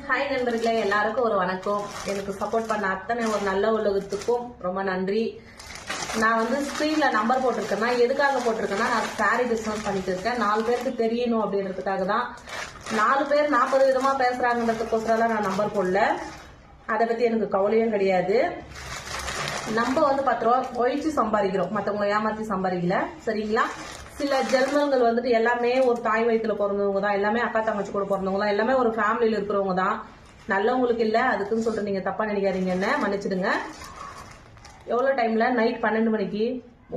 Hi நண்பர்களே, எல்லாருக்கும் ஒரு வணக்கம். எனக்கு சப்போர்ட் பண்ண அத்தனை ஒரு நல்ல உலகத்துக்கும் ரொம்ப நன்றி. நான் ஸ்க்ரீன்ல நம்பர் போட்டிருக்கேன்னா எதுக்காக போட்டிருக்கேன்னா, நான் சாரி பிசினஸ் பண்ணிட்டு இருக்கேன். 4 பேருக்கு தெரியணும் அப்படின்றதுக்காக தான். 4 பேர் 40 விதமா பேசுறாங்கன்றதுக்கோசரம் நான் நம்பர் போடல. அதை பத்தி எனக்கு கவலையும் கிடையாது. நம்ம 10 ரூபா ஒழிச்சு சம்பாதிக்கிறோம், மற்றவங்க ஏமாத்தி சம்பாதிக்கல. சரிங்களா? சில ஜென்மங்கள் எல்லாமே ஒரு தாய் வயிற்றுல பிறந்தவங்க தான், எல்லாமே அக்கா தங்கச்சி கூட பிறந்தவங்க தான், எல்லாமே ஒரு ஃபேமிலியில இருக்கிறவங்க தான். நல்லவங்களுக்கு இல்லை அதுக்குன்னு சொல்லிட்டு நீங்க தப்பா நினைக்காதீங்கன்னு மன்னிச்சிடுங்க. எவ்வளவு டைம்ல நைட் 12 மணிக்கு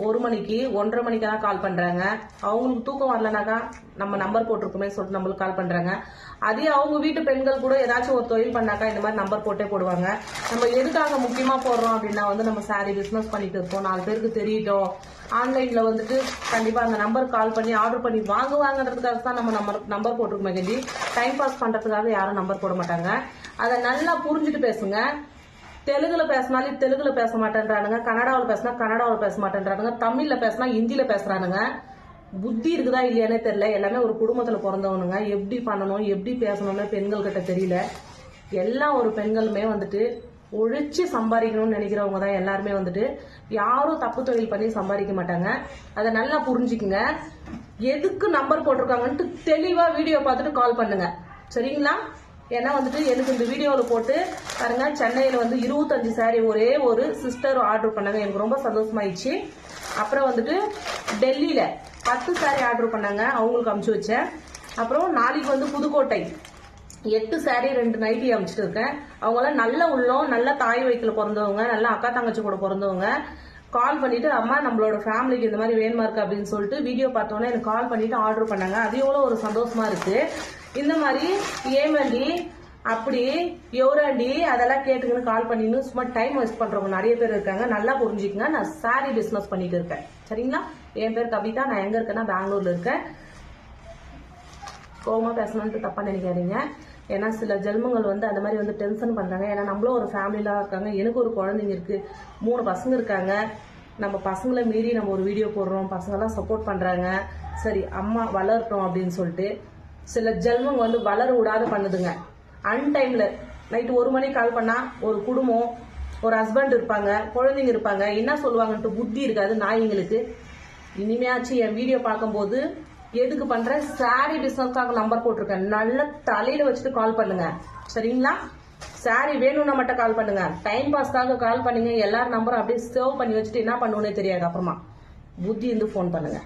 1 மணிக்கு 1:30 மணிக்கெல்லாம் கால் பண்றாங்க. அவங்களுக்கு தூக்கம் வரலனாக்கா நம்ம நம்பர் போட்டிருக்குமே சொல்லிட்டு நம்மளுக்கு கால் பண்றாங்க. அதே அவங்க வீட்டு பெண்கள் கூட ஏதாச்சும் ஒரு தொழில் பண்ணாக்கா இந்த மாதிரி நம்பர் போட்டே போடுவாங்க. நம்ம எதுக்காக முக்கியமா போடுறோம் அப்படின்னா நம்ம சாரி பிசினஸ் பண்ணிட்டு இருக்கோம், 4 பேருக்கு தெரியட்டும். ஆன்லைன்ல கண்டிப்பா அந்த நம்பர் கால் பண்ணி ஆர்டர் பண்ணி வாங்குவாங்கன்றதுக்காக தான் நம்ம நம்பர் போட்டிருக்கோமே கண்டி. டைம் பாஸ் பண்றதுக்காக யாரும் நம்பர் போட மாட்டாங்க. அதை நல்லா புரிஞ்சுட்டு பேசுங்க. தெலுங்குல பேசினாலும் தெலுங்குல பேச மாட்டேன்றானுங்க, கன்னடாவில் பேசினா கன்னடாவில் பேச மாட்டேன்றானுங்க, தமிழ்ல பேசினா ஹிந்தியில பேசுறானுங்க. புத்தி இருக்குதா இல்லையானே தெரியல. எல்லாமே ஒரு குடும்பத்துல பிறந்தவனுங்க. எப்படி பண்ணணும் எப்படி பேசணும்னு பெண்கள் கிட்ட தெரியல. எல்லா ஒரு பெண்களுமே ஒழிச்சு சம்பாதிக்கணும்னு நினைக்கிறவங்க தான் எல்லாருமே யாரும் தப்பு தொழில் பண்ணி சம்பாதிக்க மாட்டாங்க. அதை நல்லா புரிஞ்சுக்குங்க. எதுக்கு நம்பர் போட்டிருக்காங்கன்ட்டு தெளிவா வீடியோ பார்த்துட்டு கால் பண்ணுங்க. சரிங்களா? ஏன்னா எனக்கு இந்த வீடியோவில் போட்டு பாருங்க, சென்னையில 25 சாரி ஒரே ஒரு சிஸ்டர் ஆர்டர் பண்ணாங்க. எனக்கு ரொம்ப சந்தோஷமாயிடுச்சு. அப்புறம் டெல்லியில 10 சாரி ஆர்டர் பண்ணாங்க, அவங்களுக்கு அமுச்சு வச்சேன். அப்புறம் நாளைக்கு புதுக்கோட்டை 8 சாரி 2 நைட்டி அமைச்சிட்டு இருக்கேன். அவங்களாம் நல்ல உள்ளம், நல்ல தாய் வயிற்றுல பிறந்தவங்க, நல்ல அக்கா தங்கச்சி கூட பிறந்தவங்க. கால் பண்ணிட்டு அம்மா நம்மளோட ஃபேமிலிக்கு இந்த மாதிரி வேணுமா இருக்கு அப்படின்னு சொல்லிட்டு வீடியோ பார்த்தோன்னே எனக்கு கால் பண்ணிட்டு ஆர்டர் பண்ணாங்க. அது எவ்வளோ ஒரு சந்தோஷமா இருக்கு. இந்த மாதிரி ஏமண்டி அப்படி எவராண்டி அதெல்லாம் கேட்டுக்கின்னு கால் பண்ணின்னு சும்மா டைம் வேஸ்ட் பண்றவங்க நிறைய பேர் இருக்காங்க. நல்லா புரிஞ்சுக்கங்க. நான் சாரி பிசினஸ் பண்ணிட்டு இருக்கேன். சரிங்களா? என் பேர் கவிதா. நான் எங்க இருக்கேன்னா பெங்களூர்ல இருக்கேன். கோவமா பேசணும்னு தப்பா நினைக்காதீங்க. ஏன்னா சில ஜென்மங்கள் அந்த மாதிரி டென்ஷன் பண்றாங்க. ஏன்னா நம்மளும் ஒரு ஃபேமிலியா இருக்காங்க. எனக்கு ஒரு குழந்தைங்க இருக்கு, 3 பசங்க இருக்காங்க. நம்ம பசங்களை மீறி நம்ம ஒரு வீடியோ போடுறோம், பசங்க எல்லாம் சப்போர்ட் பண்றாங்க. சரி அம்மா வளரட்டும் அப்படின்னு சொல்லிட்டு சில ஜென்மங்க வளர விடாத பண்ணுதுங்க. அன்டைம்ல நைட்டு 1 மணிக்கு கால் பண்ணா ஒரு குடும்பம், ஒரு ஹஸ்பண்ட் இருப்பாங்க, குழந்தைங்க இருப்பாங்க, என்ன சொல்லுவாங்கன்ட்டு புத்தி இருக்காது நாய்ங்களுக்கு. இனிமையாச்சு என் வீடியோ பார்க்கும்போது எதுக்கு பண்றேன், சாரி பிசினஸ்க்காக நம்பர் போட்டிருக்கேன். நல்ல தலையில வச்சுட்டு கால் பண்ணுங்க. சரிங்களா? சாரி வேணும்னா மட்டும் கால் பண்ணுங்க. டைம் பாஸ்க்காக கால் பண்ணுங்க. எல்லாரும் நம்பரும் அப்படியே சேவ் பண்ணி வச்சுட்டு என்ன பண்ணுவோன்னே தெரியாது. அப்புறமா புத்தி போன் பண்ணுங்க.